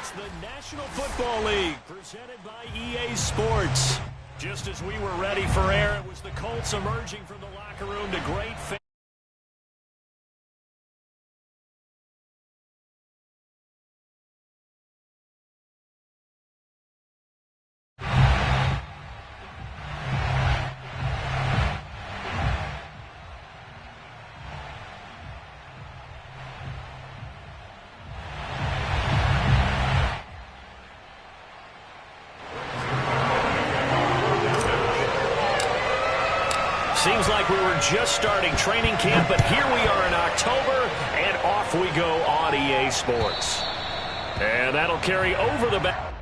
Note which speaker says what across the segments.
Speaker 1: It's the National Football League presented by EA Sports. Just as we were ready for air, it was the Colts emerging from the locker room to great fans. Seems like we were just starting training camp, but here we are in October, and off we go on EA Sports. And that'll carry over the back.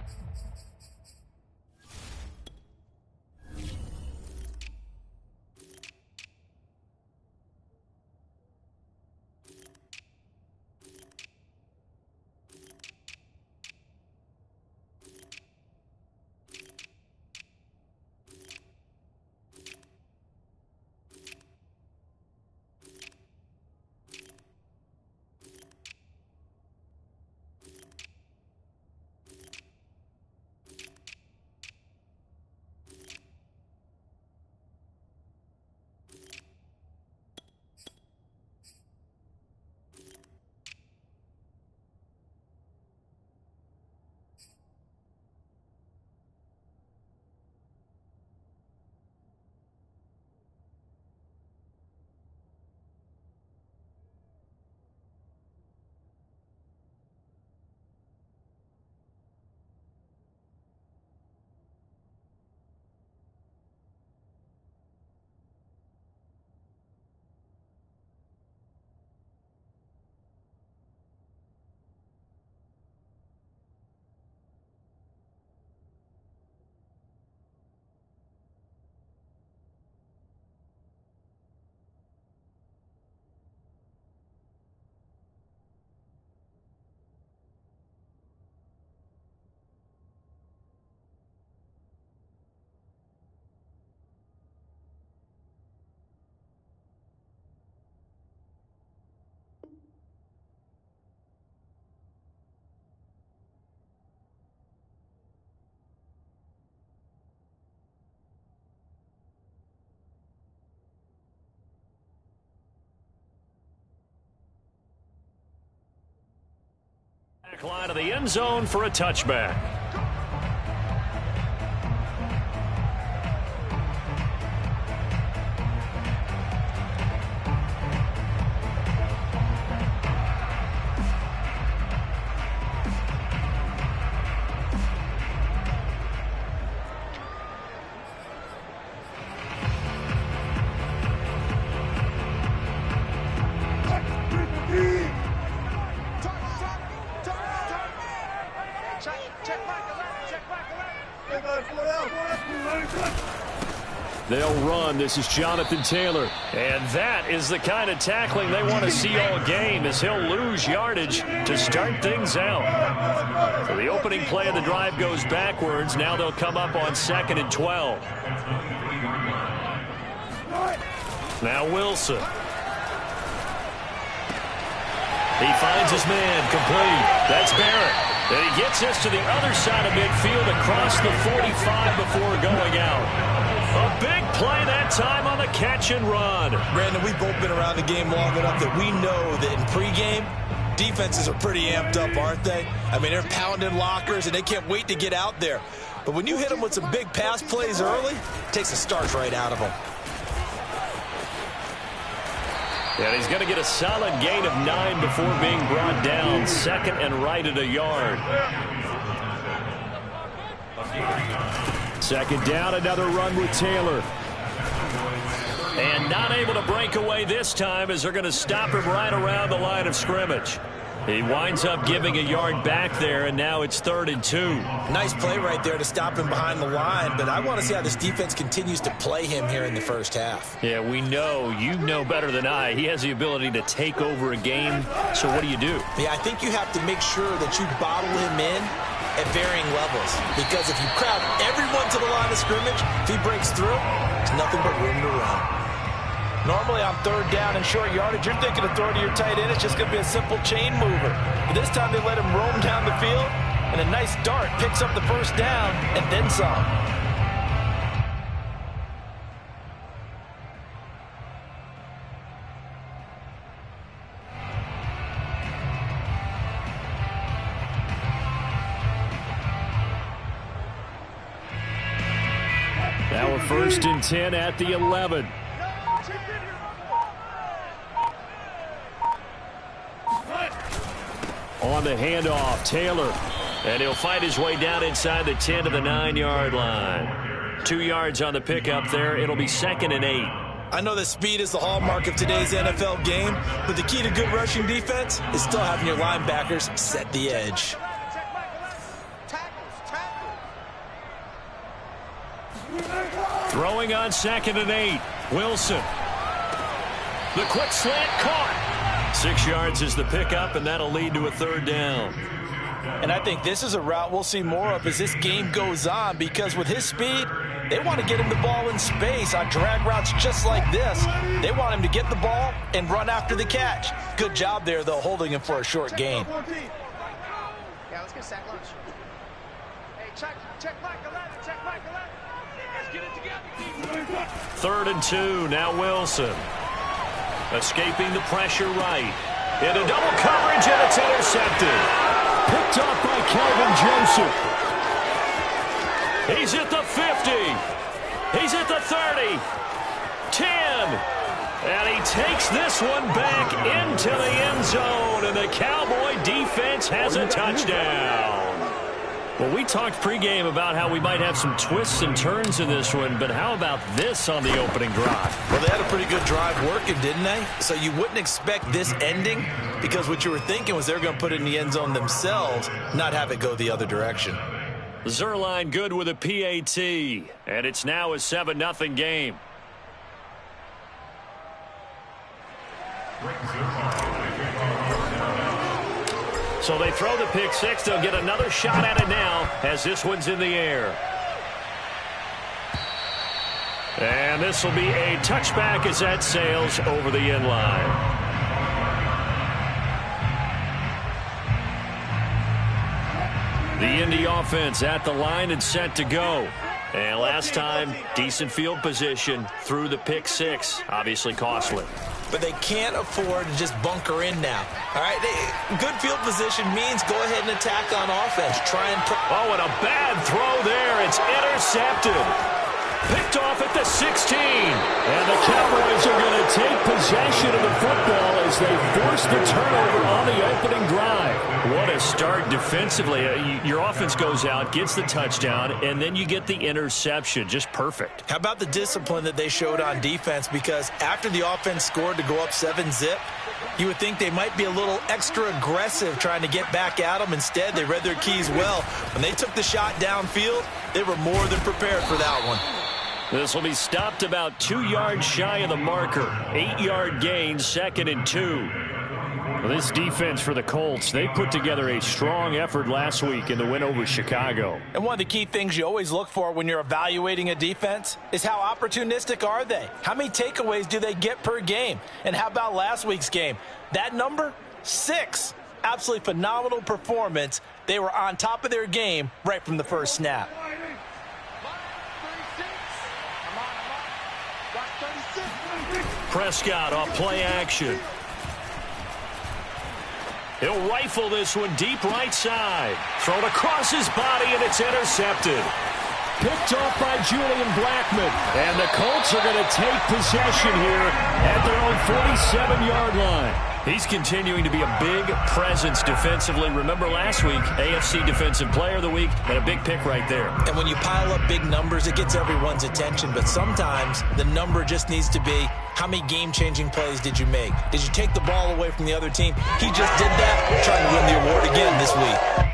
Speaker 1: Line of the end zone for a touchback. They'll run. This is Jonathan Taylor. And that is the kind of tackling they want to see all game, as he'll lose yardage to start things out. So the opening play of the drive goes backwards. Now they'll come up on 2nd and 12. Now Wilson. He finds his man, complete. That's Barrett. And he gets us to the other side of midfield across the 45 before going out. A big play that time on the catch and run.
Speaker 2: Brandon, we've both been around the game long enough that we know that in pregame, defenses are pretty amped up, aren't they? I mean, they're pounding lockers, and they can't wait to get out there. But when you hit them with some big pass plays early, it takes the starch right out of them.
Speaker 1: And he's going to get a solid gain of 9 before being brought down. 2nd and right at a yard. 2nd down, another run with Taylor. And not able to break away this time, as they're going to stop him right around the line of scrimmage. He winds up giving a yard back there, and now it's 3rd and 2.
Speaker 2: Nice play right there to stop him behind the line, but I want to see how this defense continues to play him here in the first half.
Speaker 1: Yeah, we know, you know better than I, he has the ability to take over a game. So what do you do?
Speaker 2: Yeah, I think you have to make sure that you bottle him in at varying levels, because if you crowd everyone to the line of scrimmage, if he breaks through, there's nothing but room to run. Normally on 3rd down and short yardage, you're thinking of throwing to your tight end. It's just going to be a simple chain mover. But this time they let him roam down the field. And a nice dart picks up the first down and then some.
Speaker 1: Now a 1st and 10 at the 11. On the handoff, Taylor. And he'll fight his way down inside the 10 to the 9-yard line. 2 yards on the pickup there. It'll be 2nd and 8.
Speaker 2: I know that speed is the hallmark of today's NFL game, but the key to good rushing defense is still having your linebackers set the edge.
Speaker 1: Throwing on 2nd and 8. Wilson. The quick slant caught. 6 yards is the pickup, and that'll lead to a 3rd down.
Speaker 2: And I think this is a route we'll see more of as this game goes on, because with his speed, they want to get him the ball in space on drag routes just like this. They want him to get the ball and run after the catch. Good job there, though, holding him for a short gain.
Speaker 3: Yeah, let's get sack lunch. Hey, check Mike 11, check Mike 11. Let's get it together.
Speaker 1: 3rd and 2, now Wilson. Escaping the pressure right. Into double coverage, and it's intercepted. Picked up by Kelvin Joseph. He's at the 50. He's at the 30. 10. And he takes this one back into the end zone, and the Cowboy defense has a touchdown. Well, we talked pregame about how we might have some twists and turns in this one, but how about this on the opening drive?
Speaker 2: Well, they had a pretty good drive working, didn't they? So you wouldn't expect this ending, because what you were thinking was they were going to put it in the end zone themselves, not have it go the other direction.
Speaker 1: Zuerlein good with a PAT, and it's now a 7-0 game. So they throw the pick six. They'll get another shot at it now as this one's in the air. And this will be a touchback as that sails over the end line. The Indy offense at the line and set to go. And last time, decent field position through the pick six. Obviously costly.
Speaker 2: But they can't afford to just bunker in now. All right, good field position means go ahead and attack on offense. Try and
Speaker 1: oh, and a bad throw there. It's intercepted. Picked off at the 16. And the Cowboys are going to take possession of the football as they force the turnover on the opening drive. What a start defensively. Your offense goes out, gets the touchdown, and then you get the interception. Just perfect.
Speaker 2: How about the discipline that they showed on defense? Because after the offense scored to go up 7-zip, you would think they might be a little extra aggressive trying to get back at them. Instead, they read their keys well. When they took the shot downfield, they were more than prepared for that one.
Speaker 1: This will be stopped about 2 yards shy of the marker. 8-yard gain, 2nd and 2. Well, this defense for the Colts, they put together a strong effort last week in the win over Chicago.
Speaker 2: And one of the key things you always look for when you're evaluating a defense is how opportunistic are they? How many takeaways do they get per game? And how about last week's game? That number, 6. Absolutely phenomenal performance. They were on top of their game right from the first snap.
Speaker 1: Prescott off play action. He'll rifle this one deep right side. Thrown across his body, and it's intercepted. Picked off by Julian Blackmon. And the Colts are going to take possession here at their own 47-yard line. He's continuing to be a big presence defensively. Remember last week, AFC Defensive Player of the Week, and a big pick right there.
Speaker 2: And when you pile up big numbers, it gets everyone's attention. But sometimes the number just needs to be, how many game-changing plays did you make? Did you take the ball away from the other team? He just did that, trying to win the award again this week.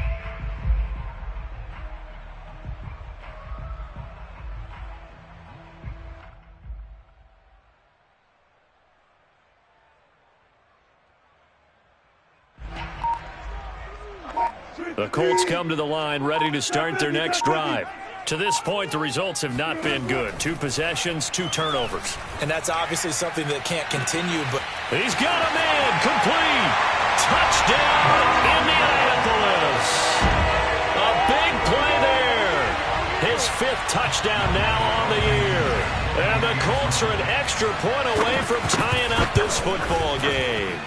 Speaker 1: The Colts come to the line ready to start their next drive. To this point, the results have not been good. 2 possessions, 2 turnovers.
Speaker 2: And that's obviously something that can't continue, but
Speaker 1: he's got a man complete. Touchdown, Indianapolis. fifth touchdown now on the year. And the Colts are an extra point away from tying up this football game.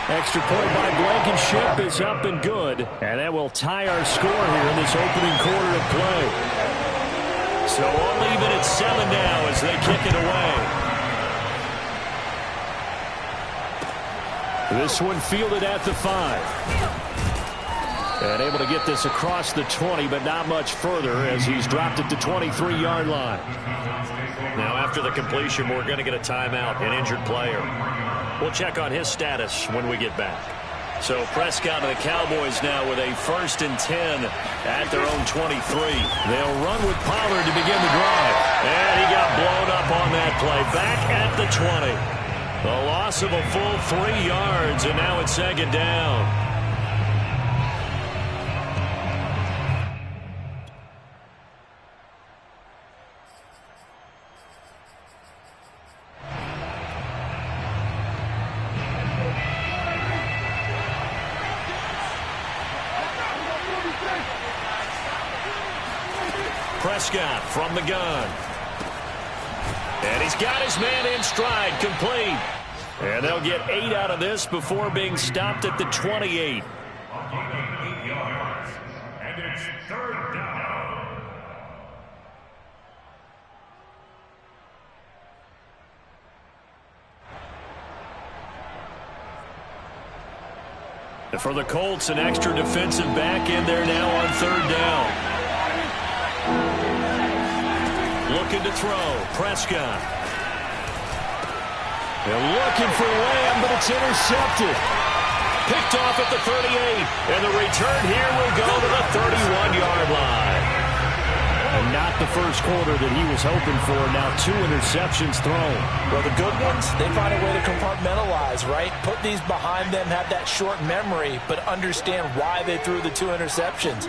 Speaker 1: Extra point by Blankenship is up and good. And that will tie our score here in this opening quarter of play. So we'll leave it at 7 now as they kick it away. This one fielded at the 5. And able to get this across the 20, but not much further as he's dropped it to 23-yard line. Now after the completion, we're going to get a timeout, an injured player. We'll check on his status when we get back. So Prescott and the Cowboys now with a 1st and 10 at their own 23. They'll run with Pollard to begin the drive. And he got blown up on that play. Back at the 20. The loss of a full 3 yards, and now it's 2nd down. Prescott from the gun. And he's got his man in stride, complete. And they'll get 8 out of this before being stopped at the 28.
Speaker 4: And it's 3rd down.
Speaker 1: And for the Colts, an extra defensive back in there now on 3rd down. Looking to throw. Prescott. They're looking for Lamb, but it's intercepted. Picked off at the 38. And the return here will go to the 31-yard line. And not the first quarter that he was hoping for. Now 2 interceptions thrown.
Speaker 2: Well, the good ones, they find a way to compartmentalize, right? Put these behind them, have that short memory, but understand why they threw the 2 interceptions.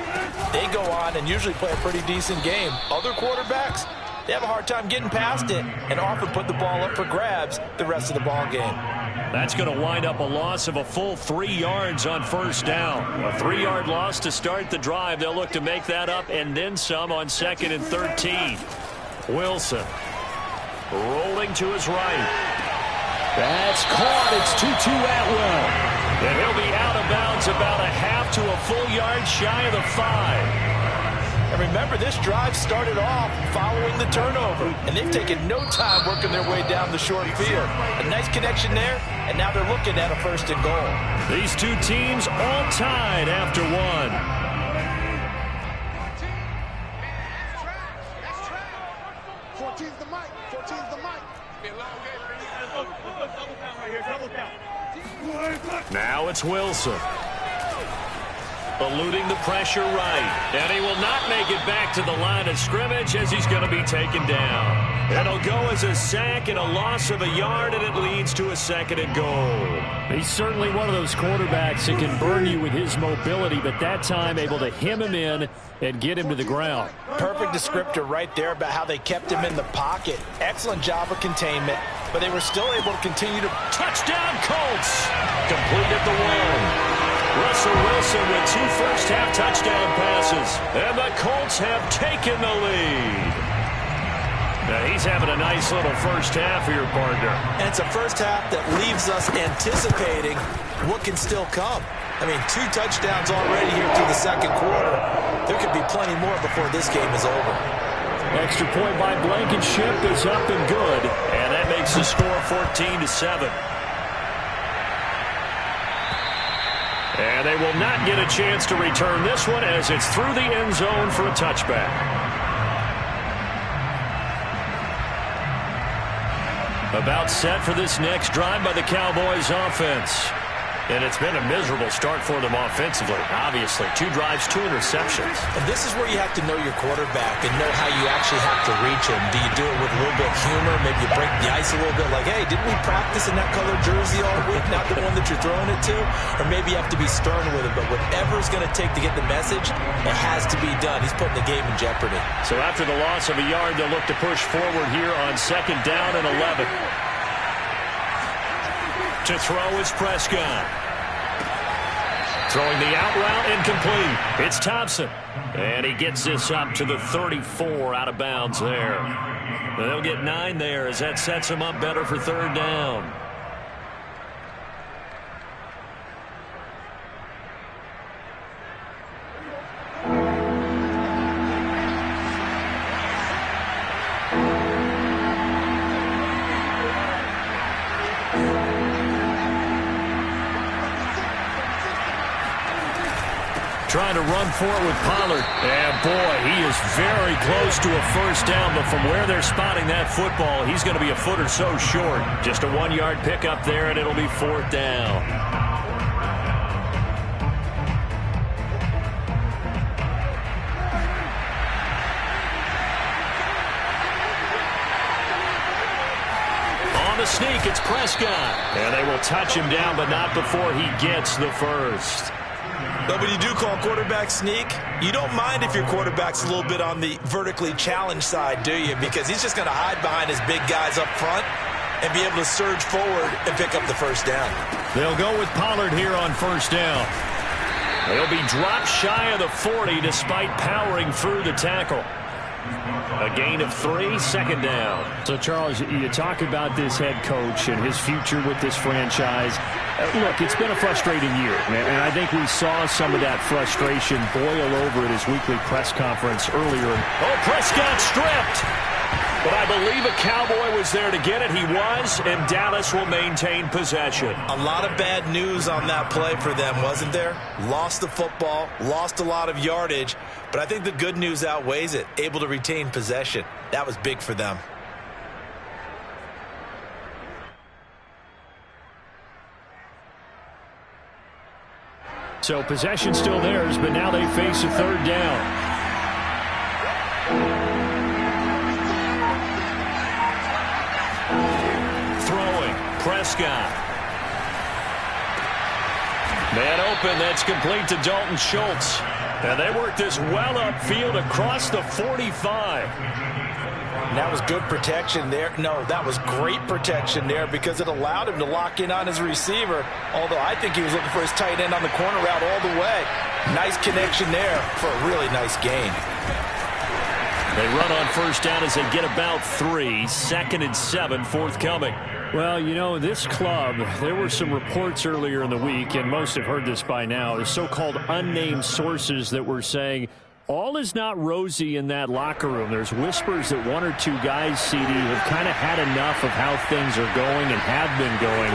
Speaker 2: They go on and usually play a pretty decent game. Other quarterbacks, they have a hard time getting past it and often put the ball up for grabs the rest of the ball game.
Speaker 1: That's going to wind up a loss of a full 3 yards on 1st down. A 3-yard loss to start the drive. They'll look to make that up and then some on 2nd and 13. Wilson rolling to his right. That's caught. It's Tutu Atwell. And he'll be out of bounds about a half to a full yard shy of the 5.
Speaker 2: And remember, this drive started off following the turnover, and they've taken no time working their way down the short field. A nice connection there, and now they're looking at a 1st and goal.
Speaker 1: These two teams all tied after 1.
Speaker 3: 14's the mic. 14's the mic.
Speaker 1: Now it's Wilson. Eluding the pressure right. And he will not make it back to the line of scrimmage as he's going to be taken down. It'll go as a sack and a loss of a yard, and it leads to a 2nd and goal. He's certainly one of those quarterbacks that can burn you with his mobility, but that time able to hem him in and get him to the ground.
Speaker 2: Perfect descriptor right there about how they kept him in the pocket. Excellent job of containment, but they were still able to continue to...
Speaker 1: Touchdown Colts! Complete at the 1. Russell Wilson with 2 first-half touchdown passes. And the Colts have taken the lead. Now he's having a nice little first half here, partner.
Speaker 2: And it's a first half that leaves us anticipating what can still come. I mean, 2 touchdowns already here through the 2nd quarter. There could be plenty more before this game is over.
Speaker 1: Extra point by Blankenship is up and good. And that makes the score 14-7. And they will not get a chance to return this one as it's through the end zone for a touchback. About set for this next drive by the Cowboys offense. And it's been a miserable start for them offensively. Obviously, 2 drives, 2 interceptions.
Speaker 2: And this is where you have to know your quarterback and know how you actually have to reach him. Do you do it with a little bit of humor? Maybe you break the ice a little bit like, hey, didn't we practice in that colored jersey all week? Not the one that you're throwing it to? Or maybe you have to be stern with it. But whatever it's going to take to get the message, it has to be done. He's putting the game in jeopardy.
Speaker 1: So after the loss of a yard, they'll look to push forward here on 2nd down and 11. To throw is Prescott. Throwing the out route, incomplete. It's Thompson. And he gets this up to the 34 out of bounds there. They'll get 9 there as that sets him up better for third down. Trying to run for it with Pollard. And, boy, he is very close to a first down. But from where they're spotting that football, he's going to be a foot or so short. Just a 1-yard pickup there, and it'll be fourth down. On the sneak, it's Prescott. And they will touch him down, but not before he gets the first.
Speaker 2: But when you do call quarterback sneak, you don't mind if your quarterback's a little bit on the vertically challenged side, do you? Because he's just going to hide behind his big guys up front and be able to surge forward and pick up the first down.
Speaker 1: They'll go with Pollard here on first down. They'll be dropped shy of the 40 despite powering through the tackle. A gain of 3, second down.
Speaker 5: So, Charles, you talk about this head coach and his future with this franchise. Look, it's been a frustrating year, and I think we saw some of that frustration boil over at his weekly press conference earlier.
Speaker 1: Oh, Prescott stripped. But I believe a Cowboy was there to get it. He was, and Dallas will maintain possession.
Speaker 2: A lot of bad news on that play for them, wasn't there? Lost the football, lost a lot of yardage, but I think the good news outweighs it. Able to retain possession. That was big for them.
Speaker 5: So possession still theirs, but now they face a third down.
Speaker 1: Prescott. Man open, that's complete to Dalton Schultz. And they work this well upfield across the 45.
Speaker 2: And that was good protection there. No, that was great protection there because it allowed him to lock in on his receiver, although I think he was looking for his tight end on the corner route all the way. Nice connection there for a really nice gain.
Speaker 1: They run on first down as they get about 3. 2nd and 7 forthcoming.
Speaker 5: Well, you know, this club, there were some reports earlier in the week, and most have heard this by now, the so-called unnamed sources that were saying all is not rosy in that locker room. There's whispers that 1 or 2 guys, CD, have kind of had enough of how things are going and have been going.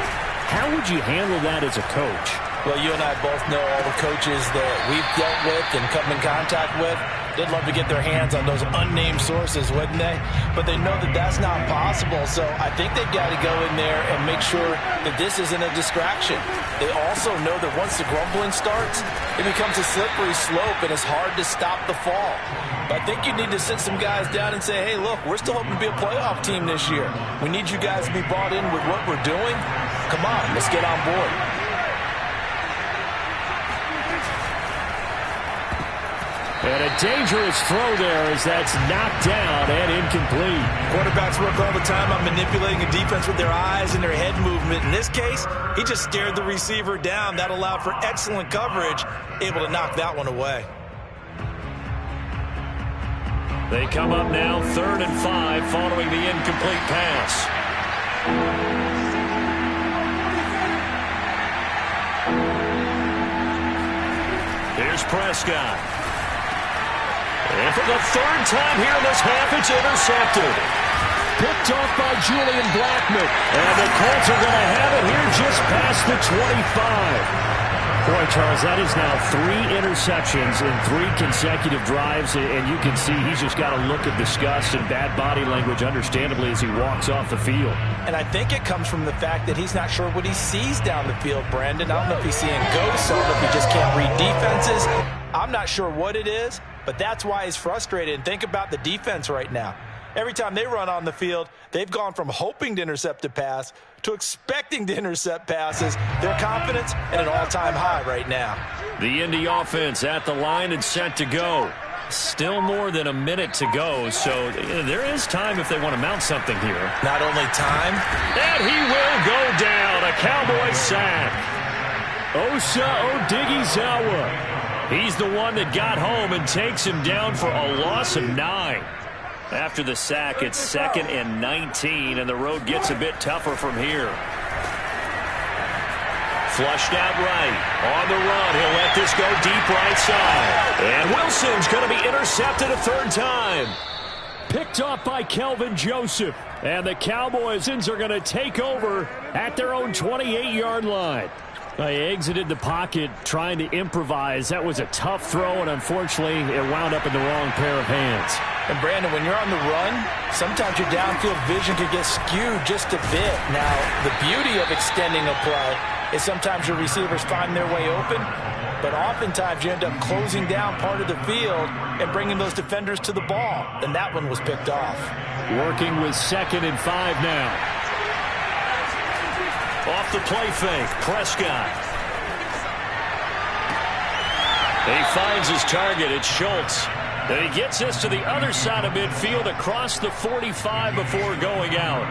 Speaker 5: How would you handle that as a coach?
Speaker 2: Well, you and I both know all the coaches that we've dealt with and come in contact with. They'd love to get their hands on those unnamed sources, wouldn't they? But they know that that's not possible, so I think they've got to go in there and make sure that this isn't a distraction. They also know that once the grumbling starts, it becomes a slippery slope, and it's hard to stop the fall. But I think you need to sit some guys down and say, hey, look, we're still hoping to be a playoff team this year. We need you guys to be bought in with what we're doing. Come on, let's get on board.
Speaker 5: And a dangerous throw there as that's knocked down and incomplete.
Speaker 2: Quarterbacks work all the time on manipulating a defense with their eyes and their head movement. In this case, he just stared the receiver down. That allowed for excellent coverage, able to knock that one away.
Speaker 1: They come up now 3rd and 5 following the incomplete pass. Here's Prescott. And for the 3rd time here in this half, it's intercepted.
Speaker 5: Picked off by Julian Blackmon.
Speaker 1: And the Colts are going to have it here just past the 25.
Speaker 5: Boy, Charles, that is now 3 interceptions in 3 consecutive drives, and you can see he's just got a look of disgust and bad body language, understandably, as he walks off the field.
Speaker 2: And I think it comes from the fact that he's not sure what he sees down the field, Brandon. I don't know if he's seeing ghosts. I don't know if he just can't read defenses. I'm not sure what it is, but that's why he's frustrated. And think about the defense right now. Every time they run on the field, they've gone from hoping to intercept a pass to expecting to intercept passes. Their confidence at an all-time high right now.
Speaker 1: The Indy offense at the line and set to go. Still more than a minute to go, so there is time if they want to mount something here.
Speaker 2: Not only time.
Speaker 1: And he will go down. A Cowboy sack. Osa Odighizuwa. He's the one that got home and takes him down for a loss of 9. After the sack, it's 2nd and 19, and the road gets a bit tougher from here. Flushed out right. On the run, he'll let this go deep right side. And Wilson's going to be intercepted a 3rd time. Picked off by Kelvin Joseph. And the Cowboys are going to take over at their own 28-yard line. They exited the pocket trying to improvise. That was a tough throw, and unfortunately, it wound up in the wrong pair of hands.
Speaker 6: And, Brandon, when you're on the run, sometimes your downfield vision could get skewed just a bit. Now, the beauty of extending a play is sometimes your receivers find their way open, but oftentimes you end up closing down part of the field and bringing those defenders to the ball. And that one was picked off.
Speaker 1: Working with 2nd and 5 now. Off the play fake, Prescott. He finds his target, it's Schultz. And he gets us to the other side of midfield across the 45 before going out.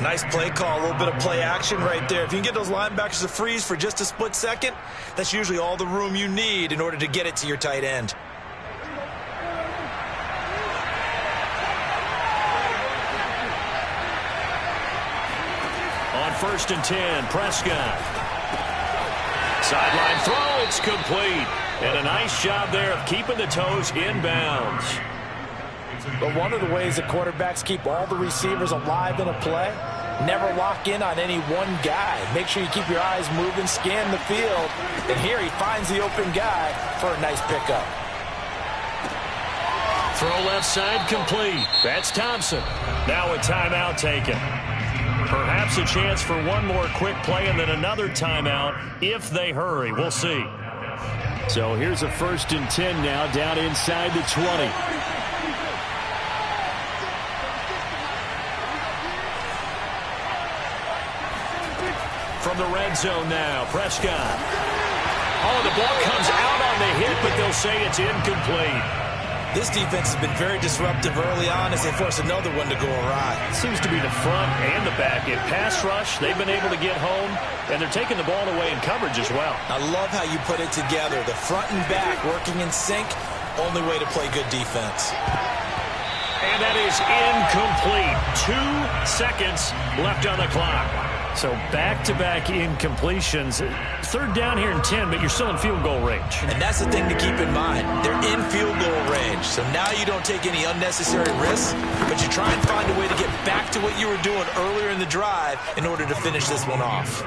Speaker 2: Nice play call, a little bit of play action right there. If you can get those linebackers to freeze for just a split second, that's usually all the room you need in order to get it to your tight end.
Speaker 1: On 1st and 10, Prescott. Sideline throw, it's complete. And a nice job there of keeping the toes inbounds.
Speaker 6: But one of the ways that quarterbacks keep all the receivers alive in a play, never lock in on any one guy. Make sure you keep your eyes moving, scan the field. And here he finds the open guy for a nice pickup.
Speaker 1: Throw left side complete. That's Thompson. Now a timeout taken. Perhaps a chance for one more quick play and then another timeout if they hurry. We'll see. So here's a 1st and 10 now down inside the 20. From the red zone now, Prescott. Oh, the ball comes out on the hit, but they'll say it's incomplete.
Speaker 2: This defense has been very disruptive early on as they force another one to go awry.
Speaker 1: It seems to be the front and the back. In pass rush, they've been able to get home, and they're taking the ball away in coverage as well.
Speaker 2: I love how you put it together. The front and back working in sync, only way to play good defense.
Speaker 1: And that is incomplete. 2 seconds left on the clock. So back-to-back incompletions. 3rd down here and 10, but you're still in field goal range.
Speaker 2: And that's the thing to keep in mind. They're in field goal range. So now you don't take any unnecessary risks, but you try and find a way to get back to what you were doing earlier in the drive in order to finish this one off.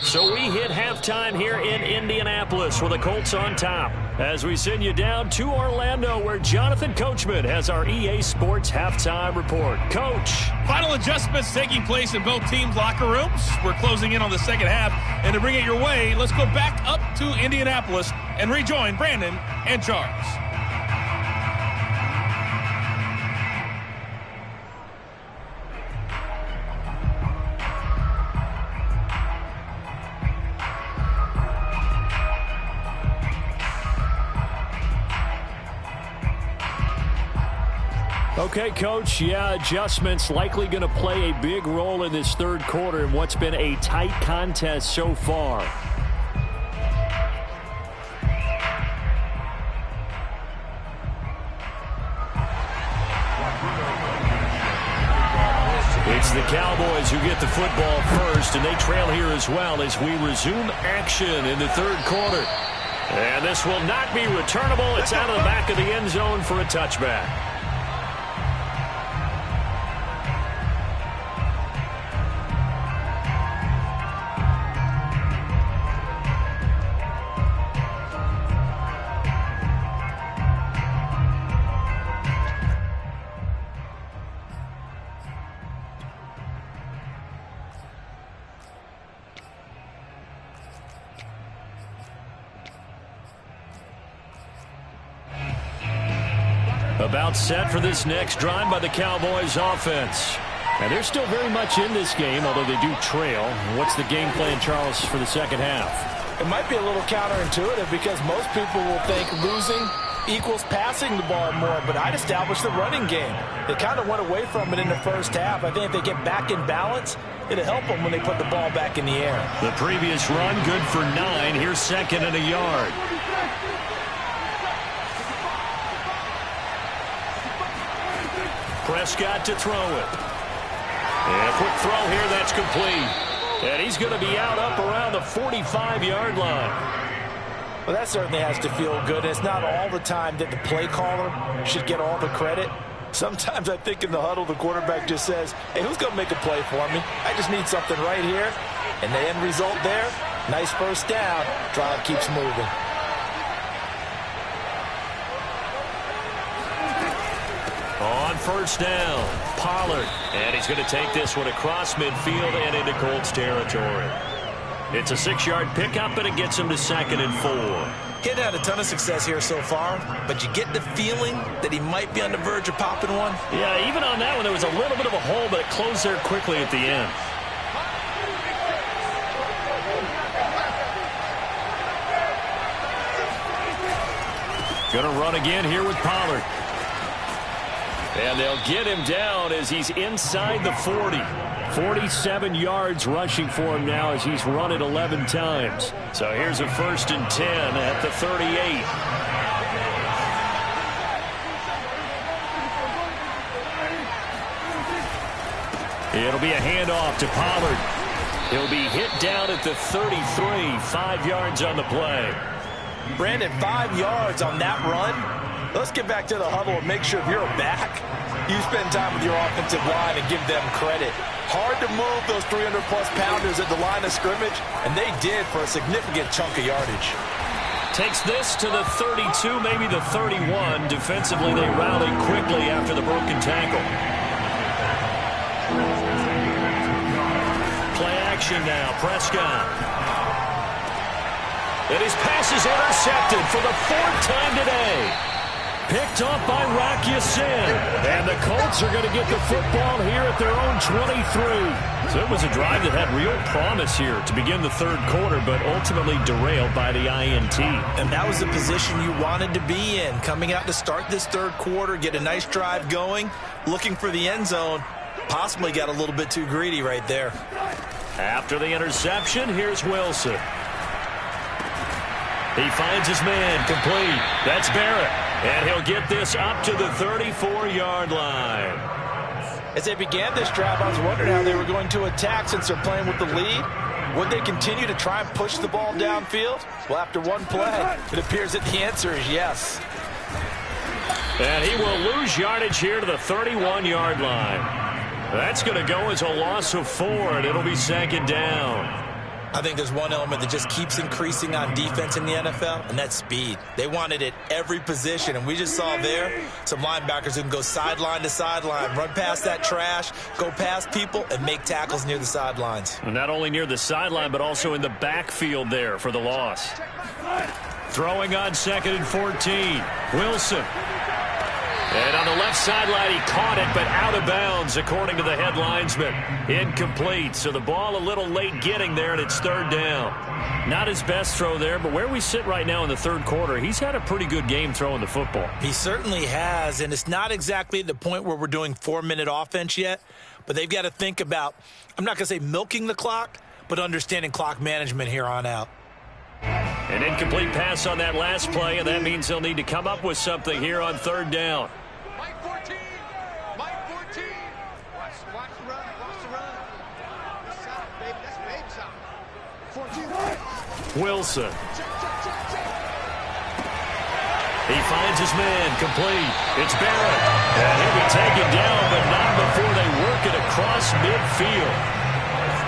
Speaker 1: So we hit halftime here in Indianapolis with the Colts on top. As we send you down to Orlando, where Jonathan Coachman has our EA Sports halftime report. Coach.
Speaker 7: Final adjustments taking place in both teams' locker rooms. We're closing in on the second half. And to bring it your way, let's go back up to Indianapolis and rejoin Brandon and Charles.
Speaker 1: Okay, Coach, adjustments likely going to play a big role in this 3rd quarter in what's been a tight contest so far. It's the Cowboys who get the football first, and they trail here as well as we resume action in the 3rd quarter. And this will not be returnable. It's out of the back of the end zone for a touchback. About set for this next drive by the Cowboys offense. And they're still very much in this game, although they do trail. What's the game plan, Charles, for the second half?
Speaker 6: It might be a little counterintuitive because most people will think losing equals passing the ball more, but I'd establish the running game. They kind of went away from it in the first half. I think if they get back in balance, it'll help them when they put the ball back in the air.
Speaker 1: The previous run, good for 9. Here's 2nd and a yard. Prescott to throw it. And a quick throw here, that's complete. And he's going to be out up around the 45-yard line.
Speaker 6: Well, that certainly has to feel good. It's not all the time that the play caller should get all the credit. Sometimes I think in the huddle, the quarterback just says, hey, who's going to make a play for me? I just need something right here. And the end result there, nice first down. Drive keeps moving.
Speaker 1: On first down, Pollard. And he's going to take this one across midfield and into Colts territory. It's a 6-yard pickup, and it gets him to 2nd and 4.
Speaker 2: He hadn't had a ton of success here so far, but you get the feeling that he might be on the verge of popping one.
Speaker 1: Yeah, even on that one, there was a little bit of a hole, but it closed there quickly at the end. Going to run again here with Pollard. And they'll get him down as he's inside the 40. 47 yards rushing for him now as he's run it 11 times. So here's a 1st and 10 at the 38. It'll be a handoff to Pollard. He'll be hit down at the 33, 5 yards on the play.
Speaker 6: Brandon, 5 yards on that run. Let's get back to the huddle and make sure if you're back, you spend time with your offensive line and give them credit. Hard to move those 300-plus pounders at the line of scrimmage, and they did for a significant chunk of yardage.
Speaker 1: Takes this to the 32, maybe the 31. Defensively, they rallied quickly after the broken tackle. Play action now, Prescott. And his pass is intercepted for the 4th time today. Picked off by Rock Ya-Sin. And the Colts are going to get the football here at their own 23. So it was a drive that had real promise here to begin the 3rd quarter, but ultimately derailed by the INT.
Speaker 2: And that was the position you wanted to be in. Coming out to start this 3rd quarter, get a nice drive going, looking for the end zone. Possibly got a little bit too greedy right there.
Speaker 1: After the interception, here's Wilson. He finds his man, complete. That's Barrett. And he'll get this up to the 34-yard line.
Speaker 6: As they began this drive, I was wondering how they were going to attack since they're playing with the lead. Would they continue to try and push the ball downfield? Well, after one play, it appears that the answer is yes.
Speaker 1: And he will lose yardage here to the 31-yard line. That's going to go as a loss of 4, and it'll be 2nd down.
Speaker 2: I think there's one element that just keeps increasing on defense in the NFL, and that's speed. They want it at every position, and we just saw there some linebackers who can go sideline to sideline, run past that trash, go past people, and make tackles near the sidelines.
Speaker 1: Not only near the sideline, but also in the backfield there for the loss. Throwing on 2nd and 14. Wilson. And on the left sideline, he caught it, but out of bounds, according to the head linesman. Incomplete, so the ball a little late getting there, and it's 3rd down. Not his best throw there, but where we sit right now in the 3rd quarter, he's had a pretty good game throwing the football.
Speaker 2: He certainly has, and it's not exactly the point where we're doing 4-minute offense yet, but they've got to think about, I'm not going to say milking the clock, but understanding clock management here on out.
Speaker 1: An incomplete pass on that last play, and that means they'll need to come up with something here on 3rd down.
Speaker 3: Mike 14. Mike 14. Watch the run. Watch the run. This side, baby. That's baby side. 14.
Speaker 1: Wilson. He finds his man, complete. It's Barrett. And he'll be taken down, but not before they work it across midfield.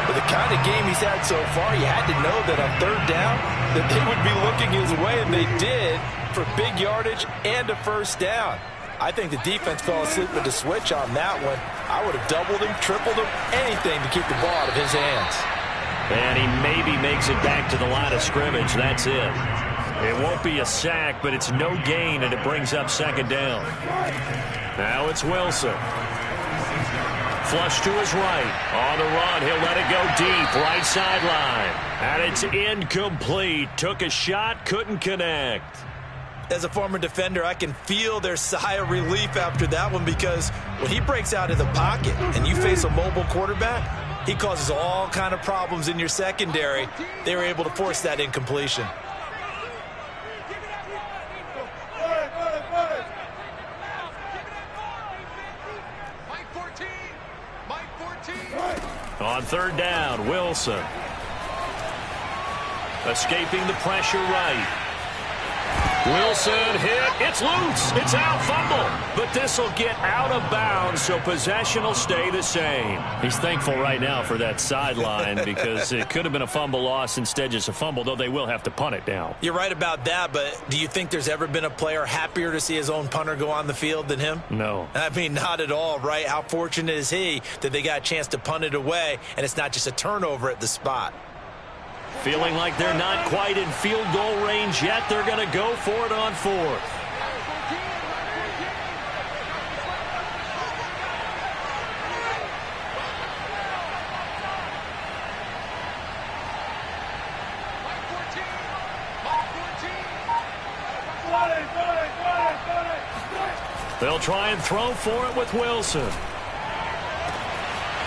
Speaker 6: With the kind of game he's had so far, you had to know that on 3rd down that they would be looking his way, and they did, for big yardage and a 1st down. I think the defense fell asleep with the switch on that one. I would have doubled him, tripled him, anything to keep the ball out of his hands.
Speaker 1: And he maybe makes it back to the line of scrimmage. That's it. It won't be a sack, but it's no gain, and it brings up 2nd down. Now it's Wilson. Flush to his right. On the run, he'll let it go deep. Right sideline. And it's incomplete. Took a shot, couldn't connect.
Speaker 2: As a former defender, I can feel their sigh of relief after that one, because when he breaks out of the pocket and you face a mobile quarterback, he causes all kind of problems in your secondary. They were able to force that incompletion.
Speaker 1: On third down, Wilson. Escaping the pressure right. Wilson hit. It's loose. It's out. Fumble. But this will get out of bounds, so possession will stay the same.
Speaker 5: He's thankful right now for that sideline because it could have been a fumble loss, instead just a fumble, though they will have to punt it now.
Speaker 2: You're right about that, but do you think there's ever been a player happier to see his own punter go on the field than him?
Speaker 5: No.
Speaker 2: I mean, not at all, right? How fortunate is he that they got a chance to punt it away, and it's not just a turnover at the spot.
Speaker 1: Feeling like they're not quite in field goal range yet. They're going to go for it on fourth. They'll try and throw for it with Wilson.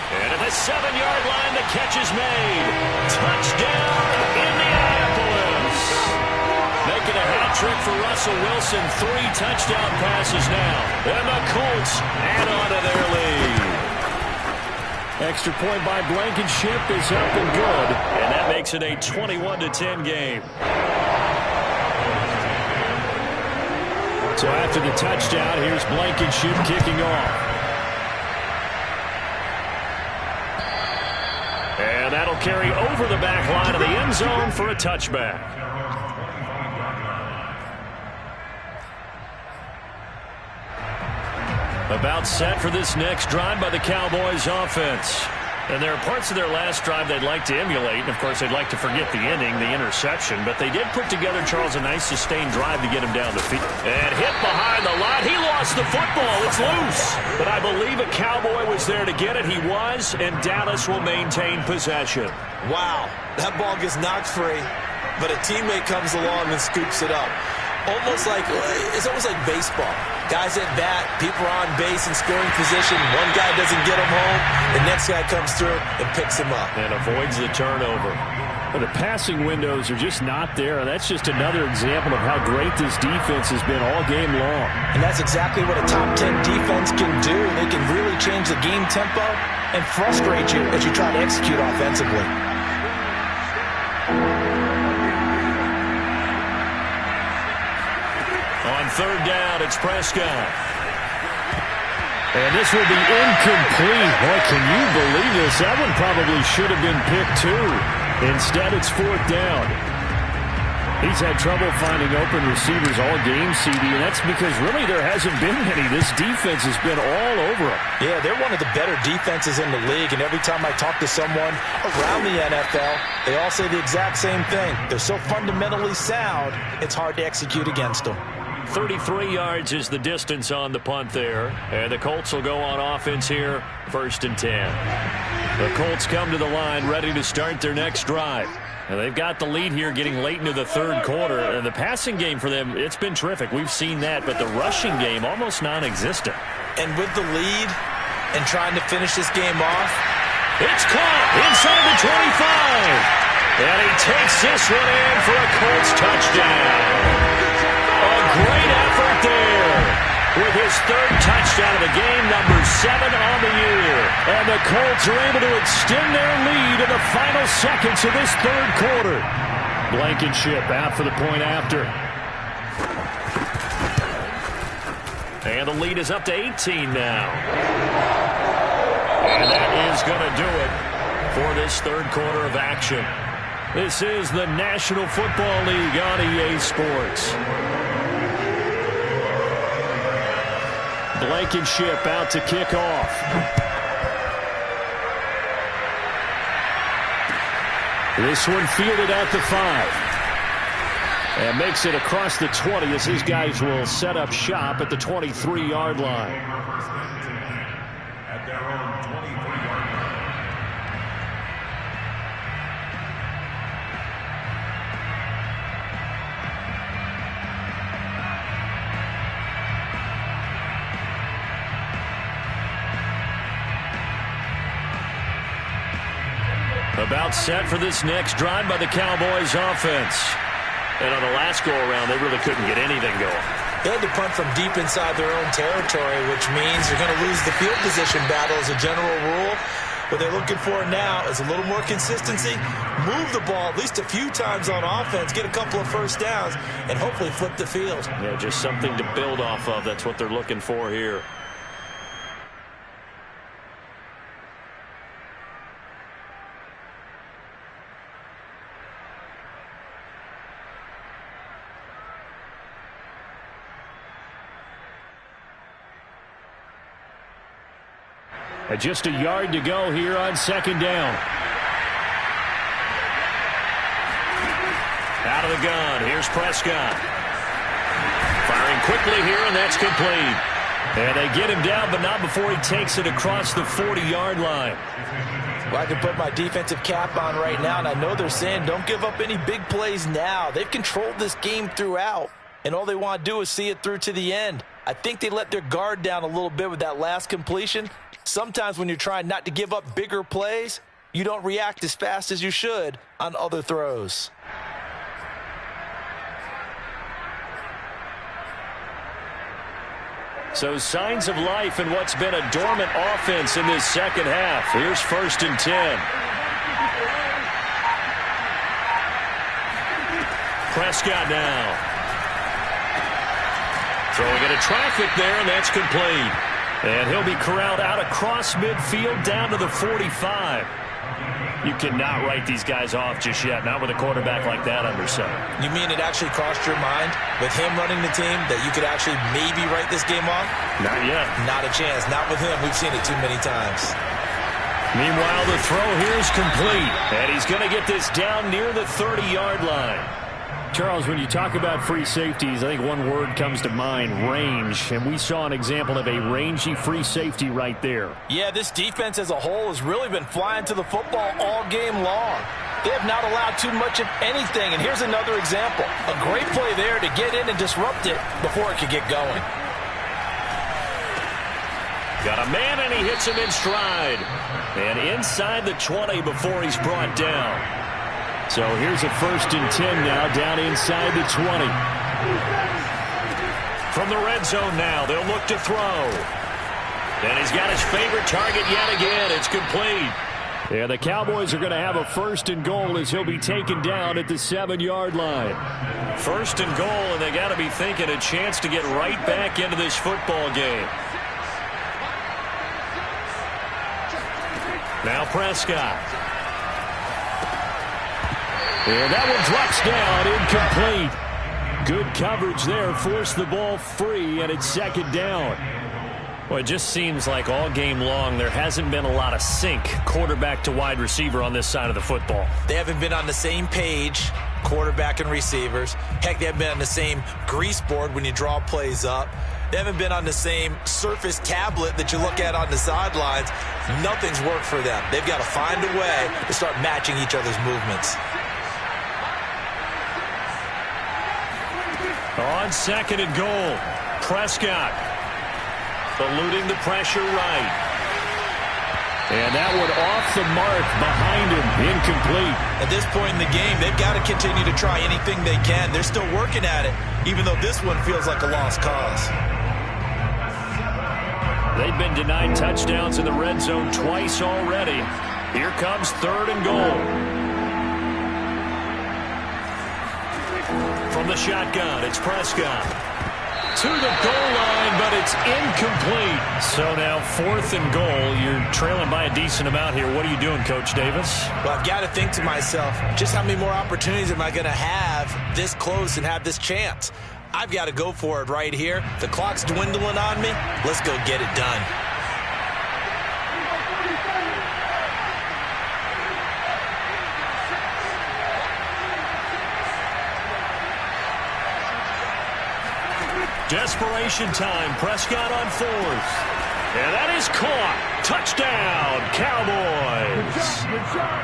Speaker 1: And at the 7-yard line, the catch is made. Touchdown, Indianapolis. Making a hat trick for Russell Wilson. 3 touchdown passes now. And the Colts add on to their lead.
Speaker 5: Extra point by Blankenship is up and good.
Speaker 1: And that makes it a 21-10 game.
Speaker 5: So after the touchdown, here's Blankenship kicking off.
Speaker 1: And that'll carry over the back line of the end zone for a touchback. About set for this next drive by the Cowboys offense. And there are parts of their last drive they'd like to emulate. And, of course, they'd like to forget the ending, the interception. But they did put together, Charles, a nice sustained drive to get him down the field. And hit behind the line. He lost the football. It's loose. But I believe a Cowboy was there to get it. He was, and Dallas will maintain possession.
Speaker 2: Wow, that ball gets knocked free, but a teammate comes along and scoops it up. It's almost like baseball. Guys at bat, people are on base in scoring position. One guy doesn't get him home. The next guy comes through and picks him up.
Speaker 1: And avoids the turnover.
Speaker 5: But the passing windows are just not there. That's just another example of how great this defense has been all game long.
Speaker 6: And that's exactly what a top 10 defense can do. They can really change the game tempo and frustrate you as you try to execute offensively.
Speaker 1: On third down, it's Prescott.
Speaker 5: And this will be incomplete. Boy, can you believe this? That one probably should have been picked too. Instead, it's fourth down. He's had trouble finding open receivers all game, CD, and that's because really there hasn't been any. This defense has been all over him.
Speaker 6: Yeah, they're one of the better defenses in the league, and every time I talk to someone around the NFL, they all say the exact same thing. They're so fundamentally sound, it's hard to execute against them.
Speaker 1: 33 yards is the distance on the punt there. And the Colts will go on offense here, 1st and 10. The Colts come to the line ready to start their next drive. And they've got the lead here getting late into the third quarter. And the passing game for them, it's been terrific. We've seen that, but the rushing game almost non-existent.
Speaker 2: And with the lead and trying to finish this game off,
Speaker 1: it's caught inside the 25. And he takes this one in for a Colts touchdown. A great effort there with his 3rd touchdown of the game, number 7 on the year. And the Colts are able to extend their lead in the final seconds of this 3rd quarter. Blankenship out for the point after. And the lead is up to 18 now. And that is going to do it for this 3rd quarter of action. This is the National Football League on EA Sports. Blankenship out to kick off. This one fielded at the 5. And makes it across the 20 as his guys will set up shop at the 23-yard line.
Speaker 4: At their own 23-yard line.
Speaker 1: About set for this next drive by the Cowboys offense. And on the last go-around, they really couldn't get anything going.
Speaker 2: They had to punt from deep inside their own territory, which means you're going to lose the field position battle as a general rule. What they're looking for now is a little more consistency, move the ball at least a few times on offense, get a couple of first downs, and hopefully flip the field.
Speaker 1: Yeah, just something to build off of. That's what they're looking for here.
Speaker 5: Just a yard to go here on second down.
Speaker 1: Out of the gun. Here's Prescott. Firing quickly here, and that's complete. And they get him down, but not before he takes it across the 40-yard line.
Speaker 6: Well, I can put my defensive cap on right now, and I know they're saying don't give up any big plays now. They've controlled this game throughout, and all they want to do is see it through to the end. I think they let their guard down a little bit with that last completion. Sometimes when you're trying not to give up bigger plays, you don't react as fast as you should on other throws.
Speaker 1: So signs of life in what's been a dormant offense in this second half. Here's 1st and 10. Prescott now. Throwing into traffic there, and that's complete. And he'll be corralled out across midfield down to the 45. You cannot write these guys off just yet, not with a quarterback like that under center.
Speaker 2: You mean it actually crossed your mind with him running the team that you could actually maybe write this game off?
Speaker 1: Not yet.
Speaker 2: Not a chance. Not with him. We've seen it too many times.
Speaker 1: Meanwhile, the throw here is complete. And he's going to get this down near the 30-yard line.
Speaker 5: Charles, when you talk about free safeties, I think one word comes to mind, range. And we saw an example of a rangy free safety right there.
Speaker 6: Yeah, this defense as a whole has really been flying to the football all game long. They have not allowed too much of anything. And here's another example. A great play there to get in and disrupt it before it could get going.
Speaker 1: Got a man, and he hits him in stride. And inside the 20 before he's brought down.
Speaker 5: So here's a 1st and 10 now, down inside the 20.
Speaker 1: From the red zone now, they'll look to throw. And he's got his favorite target yet again. It's complete.
Speaker 5: Yeah, the Cowboys are going to have a 1st and goal as he'll be taken down at the 7-yard line.
Speaker 1: 1st and goal, and they got to be thinking a chance to get right back into this football game. Now Prescott.
Speaker 5: And that one drops down, incomplete. Good coverage there, forced the ball free, and it's 2nd down.
Speaker 1: Well, it just seems like all game long there hasn't been a lot of sync quarterback to wide receiver on this side of the football.
Speaker 2: They haven't been on the same page, quarterback and receivers. Heck, they haven't been on the same grease board when you draw plays up. They haven't been on the same surface tablet that you look at on the sidelines. Nothing's worked for them. They've got to find a way to start matching each other's movements.
Speaker 1: On 2nd and goal, Prescott eluding the pressure right.
Speaker 5: And that one off the mark behind him, incomplete.
Speaker 2: At this point in the game, they've got to continue to try anything they can. They're still working at it, even though this one feels like a lost cause.
Speaker 1: They've been denied touchdowns in the red zone twice already. Here comes 3rd and goal. From the shotgun, it's Prescott. To the goal line, but it's incomplete. So now 4th and goal. You're trailing by a decent amount here. What are you doing, Coach Davis?
Speaker 2: Well, I've got to think to myself, just how many more opportunities am I going to have this close and have this chance? I've got to go for it right here. The clock's dwindling on me. Let's go get it done.
Speaker 1: Desperation time. Prescott on 4th. And that is caught. Touchdown, Cowboys.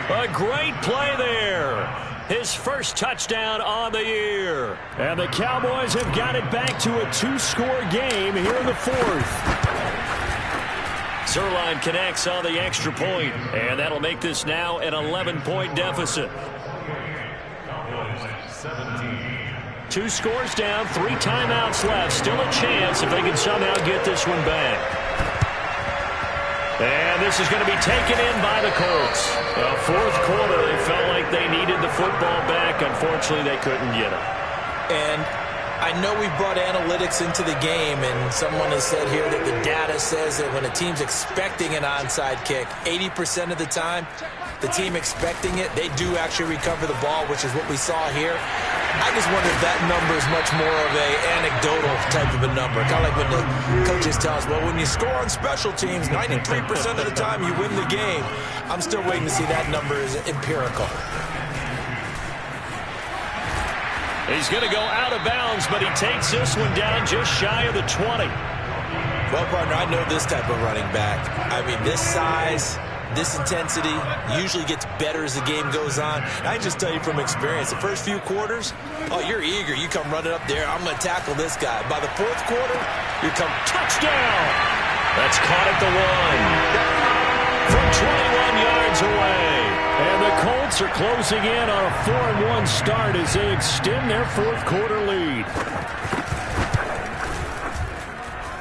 Speaker 1: A great play there. His first touchdown on the year.
Speaker 5: And the Cowboys have got it back to a 2-score game here in the 4th.
Speaker 1: Zuerlein connects on the extra point, and that'll make this now an 11-point deficit. 2 scores down, 3 timeouts left. Still a chance if they can somehow get this one back. And this is going to be taken in by the Colts. The fourth quarter, they felt like they needed the football back. Unfortunately, they couldn't get it.
Speaker 6: And I know we've brought analytics into the game, and someone has said here that the data says that when a team's expecting an onside kick, 80% of the time, the team expecting it, they do actually recover the ball, which is what we saw here. I just wonder if that number is much more of a anecdotal type of a number. Kind of like when the coaches tell us, well, when you score on special teams, 93% of the time you win the game. I'm still waiting to see that number is empirical.
Speaker 1: He's going to go out of bounds, but he takes this one down just shy of the 20.
Speaker 6: Well, partner, I know this type of running back. I mean, this size, this intensity usually gets better as the game goes on. And I can just tell you from experience, the first few quarters, oh, you're eager. You come running up there, I'm going to tackle this guy. By the fourth quarter, you come touchdown.
Speaker 1: That's caught at the 1. From 21 yards away.
Speaker 5: And the Colts are closing in on a 4-1 start as they extend their fourth quarter lead.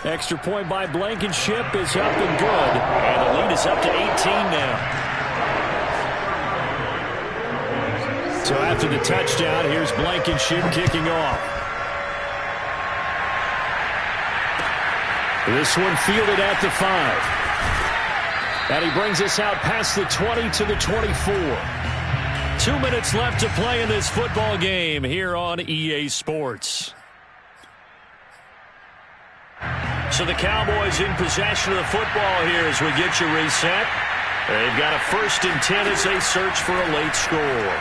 Speaker 5: Extra point by Blankenship is up and good. And the lead is up to 18 now. So after the touchdown, here's Blankenship kicking off. This one fielded at the 5. And he brings us out past the 20 to the 24. 2 minutes left to play in this football game here on EA Sports. So the Cowboys in possession of the football here as we get you reset. They've got a 1st and 10 as they search for a late score.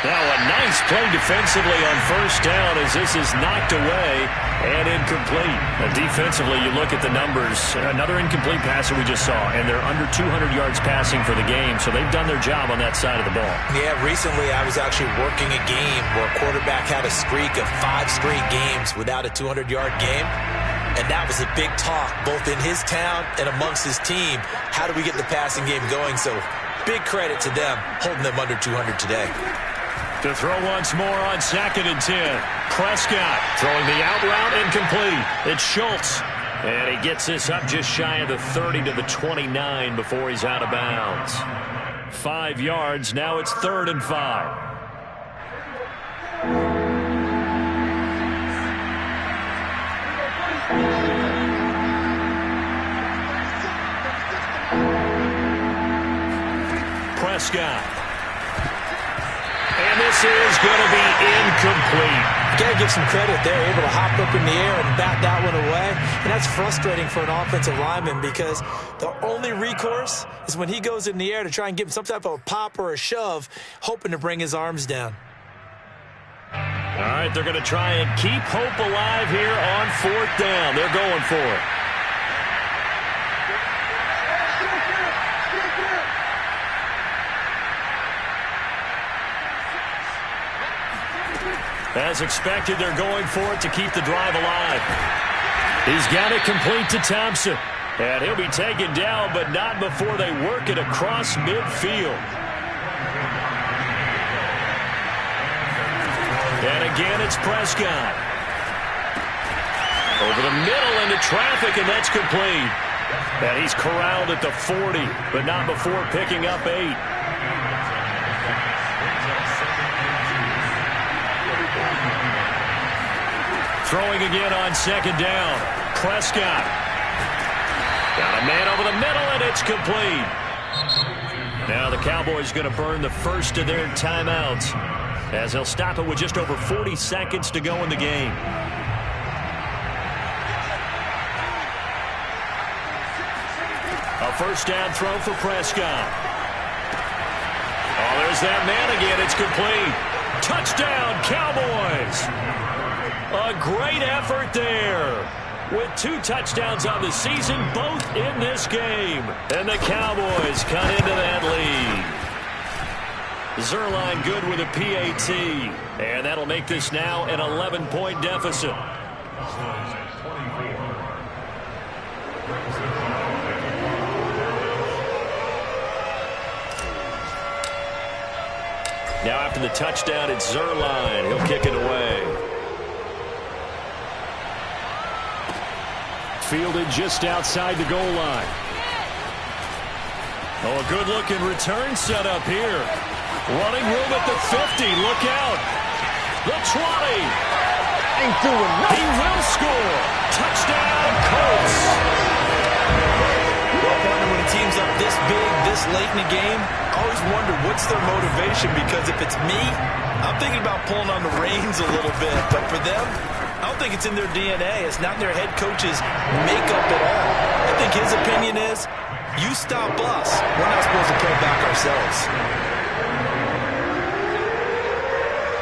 Speaker 5: Now a nice play defensively on 1st down as this is knocked away and incomplete. Defensively, you look at the numbers. Another incomplete pass that we just saw, and they're under 200 yards passing for the game, so they've done their job on that side of the ball.
Speaker 6: Yeah, recently I was actually working a game where a quarterback had a streak of 5 straight games without a 200-yard game, and that was a big talk both in his town and amongst his team. How do we get the passing game going? So big credit to them holding them under 200 today.
Speaker 1: To throw once more on 2nd and 10. Prescott throwing the out route incomplete. It's Schultz. And he gets this up just shy of the 30 to the 29 before he's out of bounds. 5 yards. Now it's 3rd and 5. Prescott. And this is going to be incomplete.
Speaker 6: Got to give some credit. They're able to hop up in the air and bat that one away. And that's frustrating for an offensive lineman because the only recourse is when he goes in the air to try and give some type of a pop or a shove, hoping to bring his arms down.
Speaker 1: All right, they're going to try and keep hope alive here on 4th down. They're going for it. As expected, they're going for it to keep the drive alive. He's got it complete to Thompson. And he'll be taken down, but not before they work it across midfield. And again, it's Prescott. Over the middle into traffic, and that's complete. And he's corralled at the 40, but not before picking up 8. Throwing again on 2nd down. Prescott. Got a man over the middle, and it's complete. Now the Cowboys going to burn the first of their timeouts as they'll stop it with just over 40 seconds to go in the game. A 1st down throw for Prescott. Oh, there's that man again. It's complete. Touchdown, Cowboys. A great effort there. With 2 touchdowns on the season, both in this game. And the Cowboys cut into that lead. Zuerlein good with a PAT. And that'll make this now an 11-point deficit. Now after the touchdown, it's Zuerlein. He'll kick it away.
Speaker 5: Fielded just outside the goal line.
Speaker 1: Oh, a good-looking return set up here. Running room at the 50. Look out. The 20.
Speaker 3: Ain't doing nothing.
Speaker 1: He will score. Touchdown, Colts.
Speaker 2: When a team's up this big, this late in the game, I always wonder what's their motivation, because if it's me, I'm thinking about pulling on the reins a little bit. But for them, I don't think it's in their DNA. It's not in their head coach's makeup at all. I think his opinion is, you stop us, we're not supposed to pull back ourselves.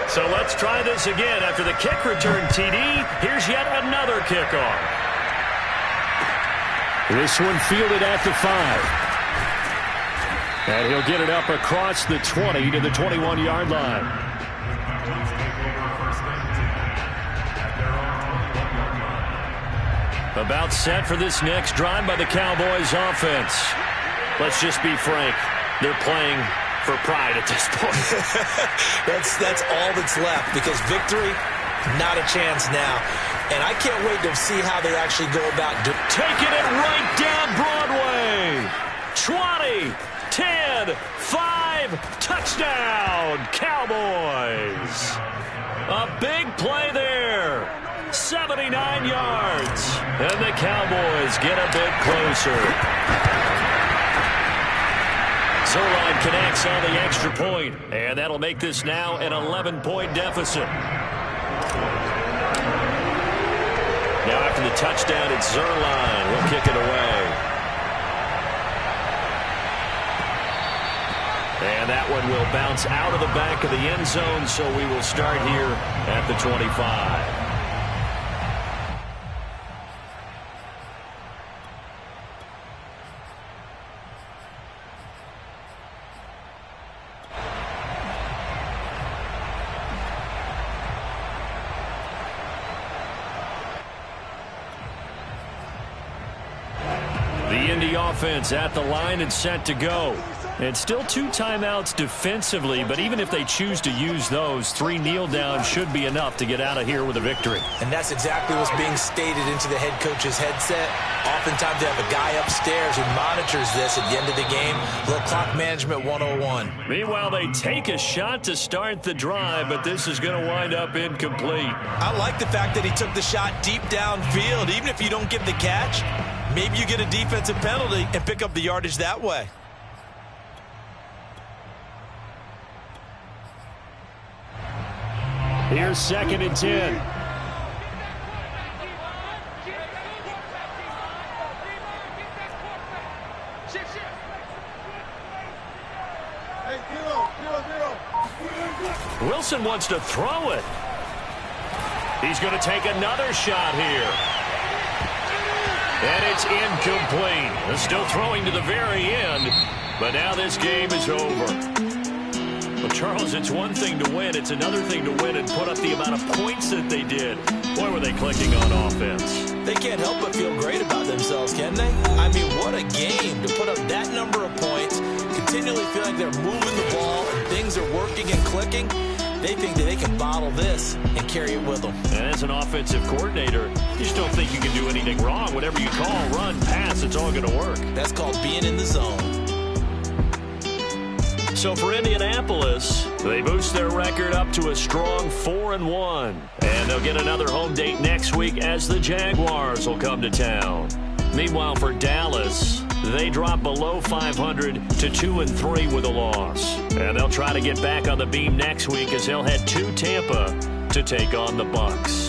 Speaker 1: So let's try this again. After the kick return TD, here's yet another kickoff.
Speaker 5: This one fielded at the 5. And he'll get it up across the 20 to the 21-yard line.
Speaker 1: About set for this next drive by the Cowboys offense. Let's just be frank. They're playing for pride at this point.
Speaker 2: That's all that's left, because victory, not a chance now. And I can't wait to see how they actually go about
Speaker 1: taking it right down Broadway. 20, 10, 5, touchdown, Cowboys. A big play there. 79 yards. And the Cowboys get a bit closer. Zuerlein connects on the extra point, and that'll make this now an 11-point deficit. Now after the touchdown, it's Zuerlein. He'll kick it away. And that one will bounce out of the back of the end zone, so we will start here at the 25. Offense at the line and set to go. And still 2 timeouts defensively, but even if they choose to use those, 3 kneel downs should be enough to get out of here with a victory.
Speaker 2: And that's exactly what's being stated into the head coach's headset. Oftentimes they have a guy upstairs who monitors this at the end of the game. A little clock management 101.
Speaker 1: Meanwhile, they take a shot to start the drive, but this is going to wind up incomplete.
Speaker 2: I like the fact that he took the shot deep downfield. Even if you don't get the catch, maybe you get a defensive penalty and pick up the yardage that way.
Speaker 5: Here's 2nd and 10.
Speaker 1: Wilson wants to throw it. He's going to take another shot here. And it's incomplete. They're still throwing to the very end, but now this game is over. Well, Charles, it's one thing to win. It's another thing to win and put up the amount of points that they did. Boy, were they clicking on offense.
Speaker 2: They can't help but feel great about themselves, can they? I mean, what a game to put up that number of points, continually feel like they're moving the ball and things are working and clicking. They think that they can bottle this and carry it with them.
Speaker 1: And as an offensive coordinator, you just don't think you can do anything wrong. Whatever you call, run, pass, it's all going to work.
Speaker 2: That's called being in the zone.
Speaker 1: So for Indianapolis, they boost their record up to a strong 4-1. And they'll get another home date next week as the Jaguars will come to town. Meanwhile, for Dallas, they drop below 500 to 2-3 with a loss. And they'll try to get back on the beam next week as they'll head to Tampa to take on the Bucs.